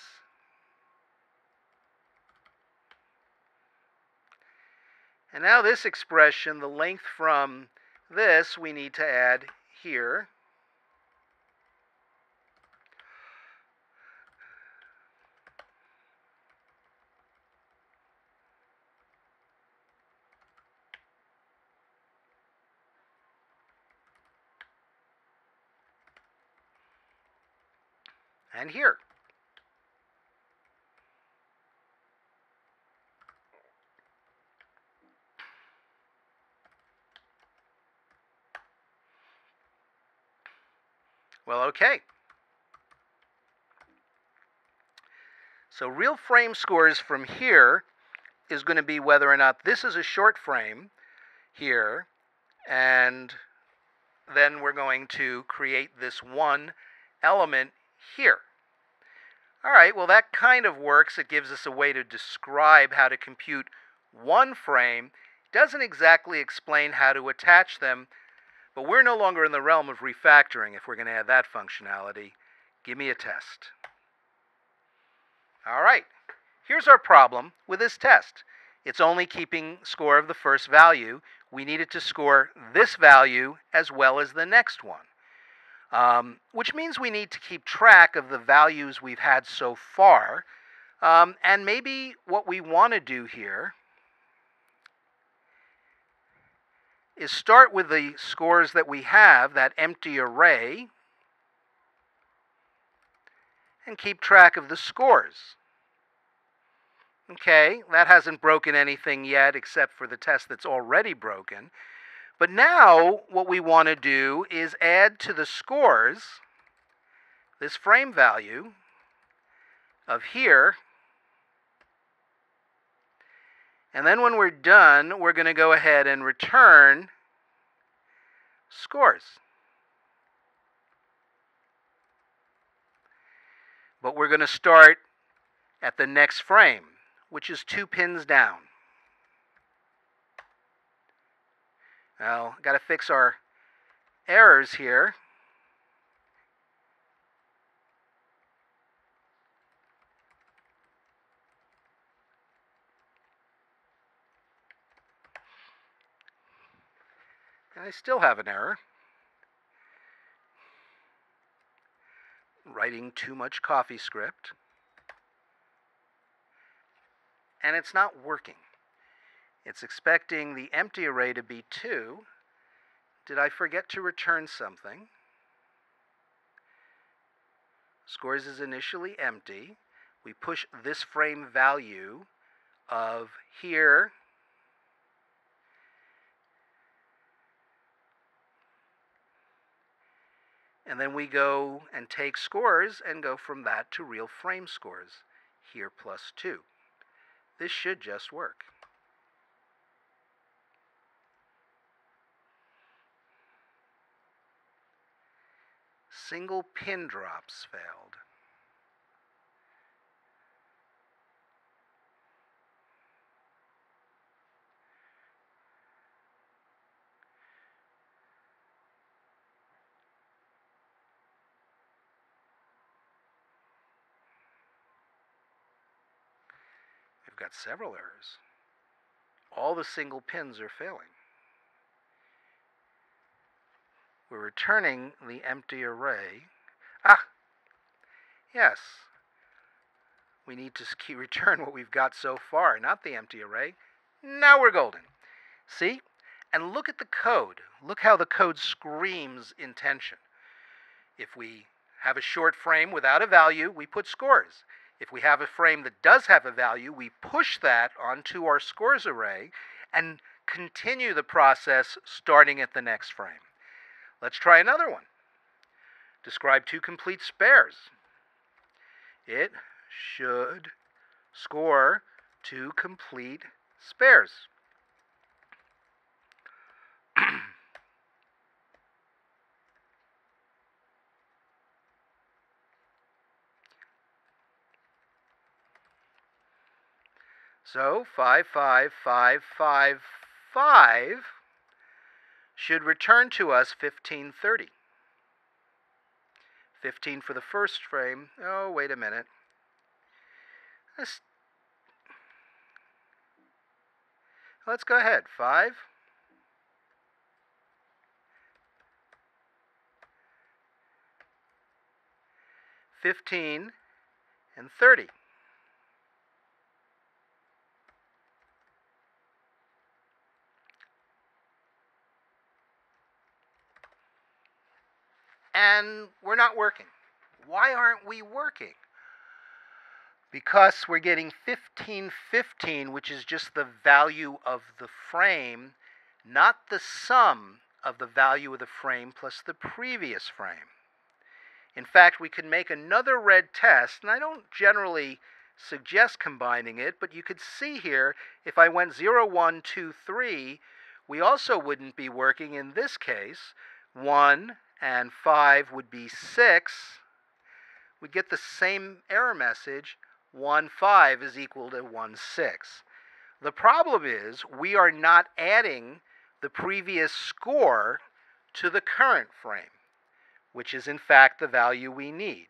And now this expression, the length from this, we need to add here. And here. Well, okay. So real frame scores from here is going to be whether or not this is a short frame here, and then we're going to create this one element here. All right, well, that kind of works. It gives us a way to describe how to compute one frame. It doesn't exactly explain how to attach them, but we're no longer in the realm of refactoring if we're going to add that functionality. Give me a test. All right, here's our problem with this test. It's only keeping score of the first value. We need it to score this value as well as the next one. Which means we need to keep track of the values we've had so far. And maybe what we want to do here is start with the scores that we have, that empty array, and keep track of the scores. Okay, that hasn't broken anything yet except for the test that's already broken. But now what we want to do is add to the scores this frame value of here. And then when we're done, we're going to go ahead and return scores. But we're going to start at the next frame, which is 2 pins down. Now, got to fix our errors here. And I still have an error. Writing too much CoffeeScript. And it's not working. It's expecting the empty array to be 2. Did I forget to return something? Scores is initially empty. We push this frame value of here and then we go and take scores and go from that to real frame scores, here plus 2. This should just work. Single pin drops failed. We've got several errors. All the single pins are failing. We're returning the empty array. Yes. We need to return what we've got so far, not the empty array. Now we're golden. See? And look at the code. Look how the code screams intention. If we have a short frame without a value, we put scores. If we have a frame that does have a value, we push that onto our scores array and continue the process starting at the next frame. Let's try another one. Describe 2 complete spares. It should score 2 complete spares. So 5, 5, 5, 5, 5 should return to us 1530. 15 for the first frame. Oh, wait a minute. Let's go ahead. 5. 15 and 30. And we're not working. Why aren't we working? Because we're getting 1515, which is just the value of the frame, not the sum of the value of the frame plus the previous frame. In fact, we could make another red test, and I don't generally suggest combining it, but you could see here, if I went 0, 1, 2, 3, we also wouldn't be working in this case. 1 and 5 would be 6. We'd get the same error message, 1, 5 is equal to 1, 6. The problem is we are not adding the previous score to the current frame, which is in fact the value we need.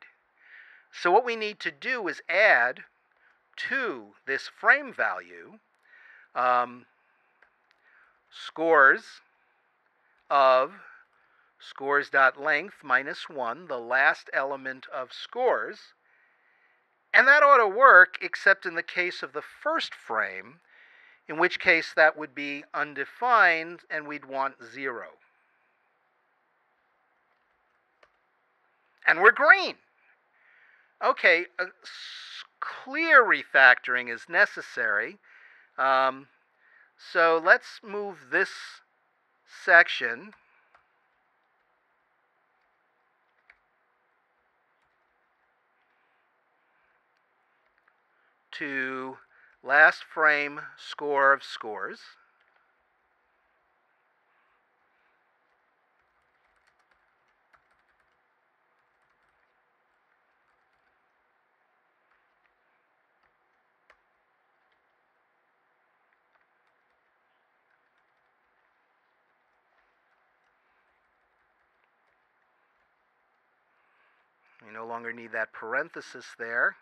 So what we need to do is add to this frame value scores of scores.length minus 1, the last element of scores. And that ought to work, except in the case of the first frame, in which case that would be undefined and we'd want 0. And we're green. Okay, clear refactoring is necessary. So let's move this section to last frame score of scores. We no longer need that parenthesis there,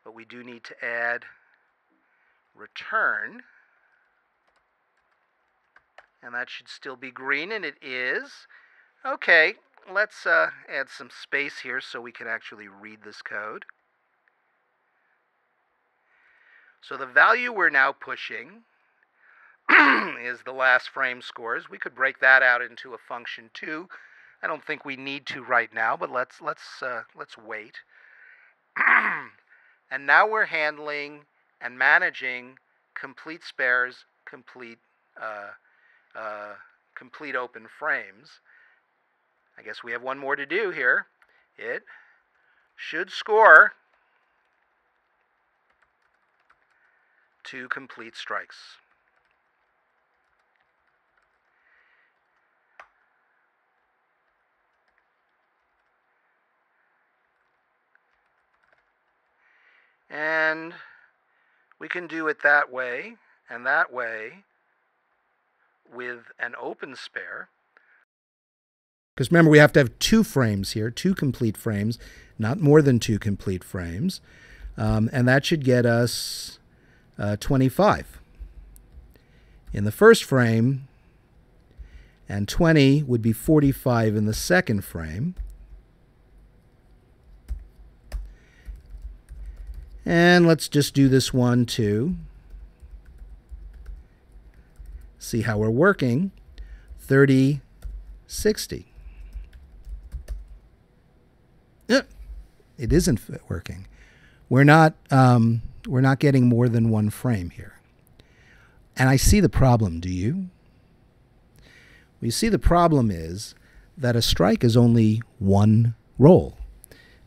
but we do need to add return. And that should still be green, and it is. Okay, let's add some space here so we can actually read this code. So the value we're now pushing is the last frame scores. We could break that out into a function too. I don't think we need to right now, but let's wait. And now we're handling and managing complete spares, complete open frames. I guess we have one more to do here. It should score 2 complete strikes. And we can do it that way and that way with an open spare. Because remember, we have to have 2 frames here, 2 complete frames, not more than 2 complete frames. And that should get us 25 in the first frame, and 20 would be 45 in the second frame. And let's just do this one too. See how we're working. 30, 60. It isn't working. We're not getting more than 1 frame here. And I see the problem, do you? Well, you see the problem is that a strike is only 1 roll,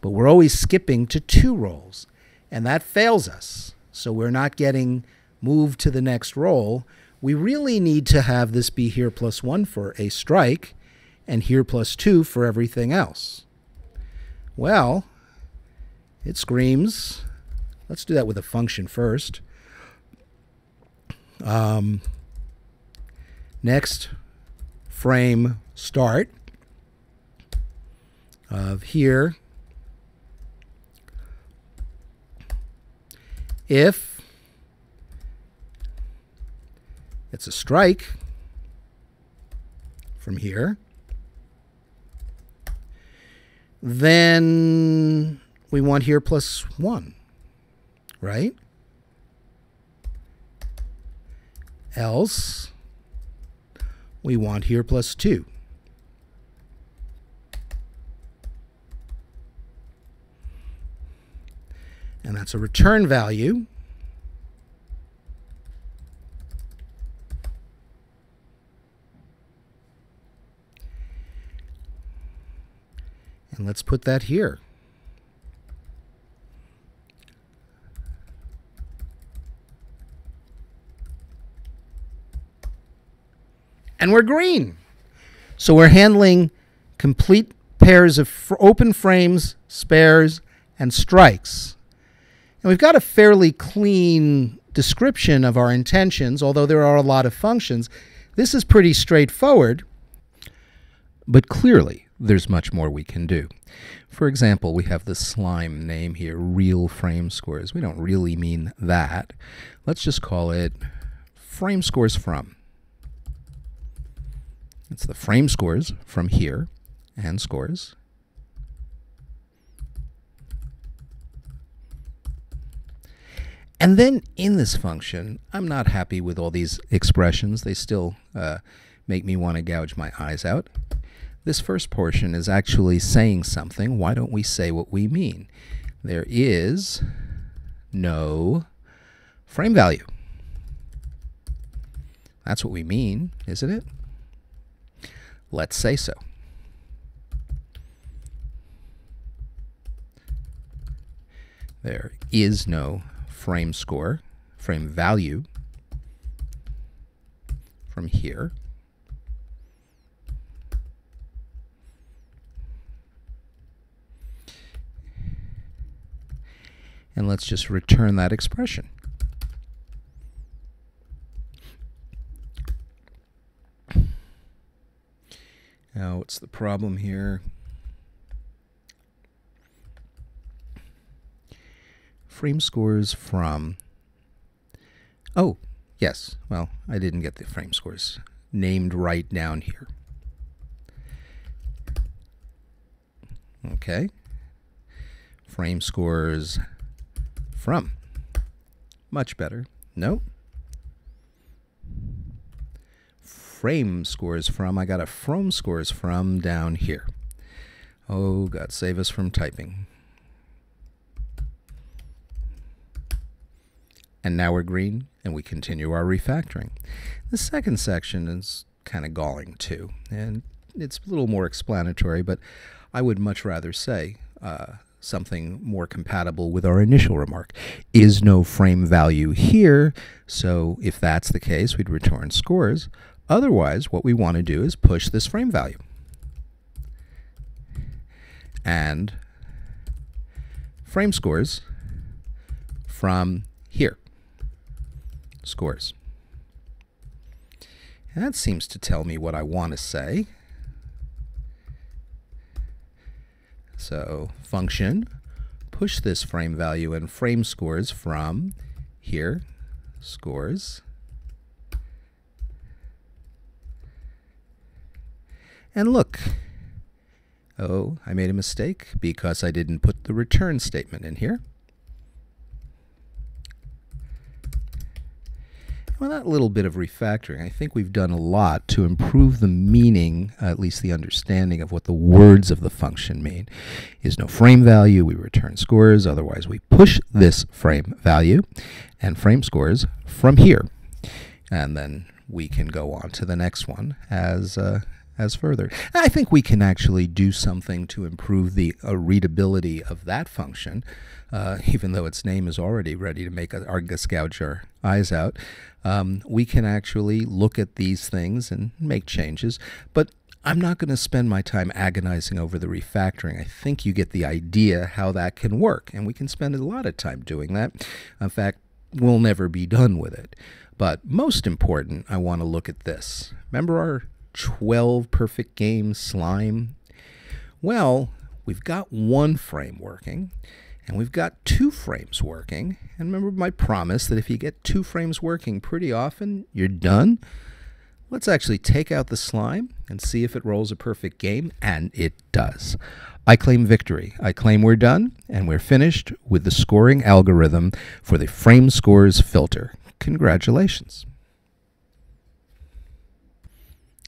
but we're always skipping to 2 rolls, and that fails us. So we're not getting moved to the next roll. We really need to have this be here plus 1 for a strike and here plus 2 for everything else. Well, it screams. Let's do that with a function first. Next frame start of here. If it's a strike from here, then we want here plus 1, right? Else we want here plus 2. And that's a return value. And let's put that here. And we're green. So we're handling complete pairs of open frames, spares, and strikes. And we've got a fairly clean description of our intentions, although there are a lot of functions. This is pretty straightforward, but clearly there's much more we can do. For example, we have the slime name here, real frame scores. We don't really mean that. Let's just call it frame scores from. It's the frame scores from here and scores. And then in this function, I'm not happy with all these expressions. They still make me want to gouge my eyes out. This first portion is actually saying something. Why don't we say what we mean? There is no frame value. That's what we mean, isn't it? Let's say so. There is no frame score, frame value from here. And let's just return that expression. Now, what's the problem here? frame scores from, oh, yes, well, I didn't get the frame scores named right down here. Okay. Frame scores from. Much better. Nope. Frame scores from. I got a from scores from down here. Oh, God, save us from typing. And now we're green, and we continue our refactoring. The second section is kind of galling, too, and it's a little more explanatory, but I would much rather say something more compatible with our initial remark. Is no frame value here, so if that's the case, we'd return scores. Otherwise, what we want to do is push this frame value. And frame scores from here. Scores. And that seems to tell me what I want to say. So function, push this frame value and frame scores from here, scores. And look, oh, I made a mistake because I didn't put the return statement in here. Well, that little bit of refactoring, I think we've done a lot to improve the meaning, at least the understanding of what the words of the function mean. Is no frame value, we return scores, otherwise we push this frame value and frame scores from here. And then we can go on to the next one as further. I think we can actually do something to improve the readability of that function, even though its name is already ready to make our gouge our eyes out. We can actually look at these things and make changes, but I'm not going to spend my time agonizing over the refactoring. I think you get the idea how that can work, and we can spend a lot of time doing that. In fact, we'll never be done with it. But most important, I want to look at this. Remember our 12 perfect game slime? Well, we've got one frame working, and we've got 2 frames working. And remember my promise that if you get 2 frames working pretty often, you're done. Let's actually take out the slime and see if it rolls a perfect game, and it does. I claim victory. I claim we're done, and we're finished with the scoring algorithm for the frame scores filter. Congratulations.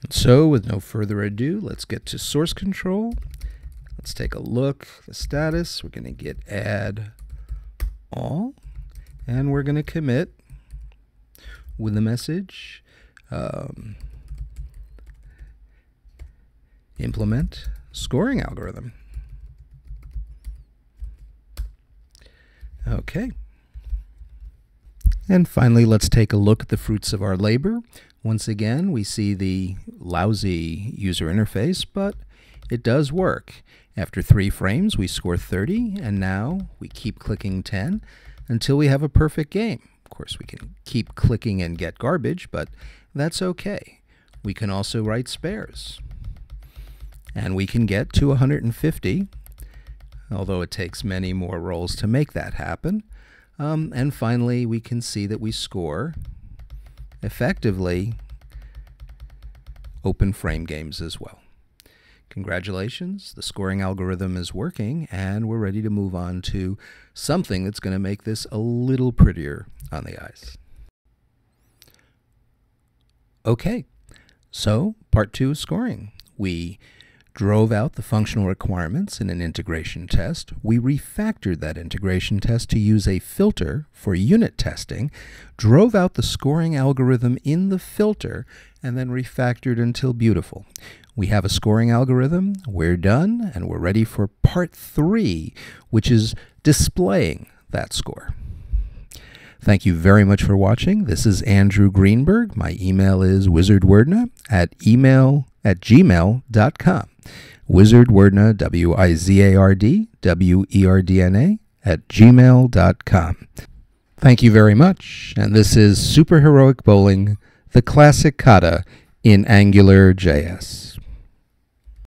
So, with no further ado, let's get to source control. Let's take a look at the status. We're going to get add all, and we're going to commit with the message implement scoring algorithm. Okay. And finally, let's take a look at the fruits of our labor. Once again, we see the lousy user interface, but it does work. After 3 frames, we score 30, and now we keep clicking 10 until we have a perfect game. Of course, we can keep clicking and get garbage, but that's okay. We can also write spares. And we can get to 150, although it takes many more rolls to make that happen. And finally, we can see that we score effectively open frame games as well. Congratulations, the scoring algorithm is working, and we're ready to move on to something that's going to make this a little prettier on the eyes. Okay, so part 2 is scoring. We drove out the functional requirements in an integration test. We refactored that integration test to use a filter for unit testing, drove out the scoring algorithm in the filter, and then refactored until beautiful. We have a scoring algorithm, we're done, and we're ready for part 3, which is displaying that score. Thank you very much for watching. This is Andrew Greenberg. My email is wizardwerdna@gmail.com. Wizardwerdna, WIZARDWERDNA @gmail.com. Thank you very much. And this is Superheroic Bowling, the classic kata in AngularJS.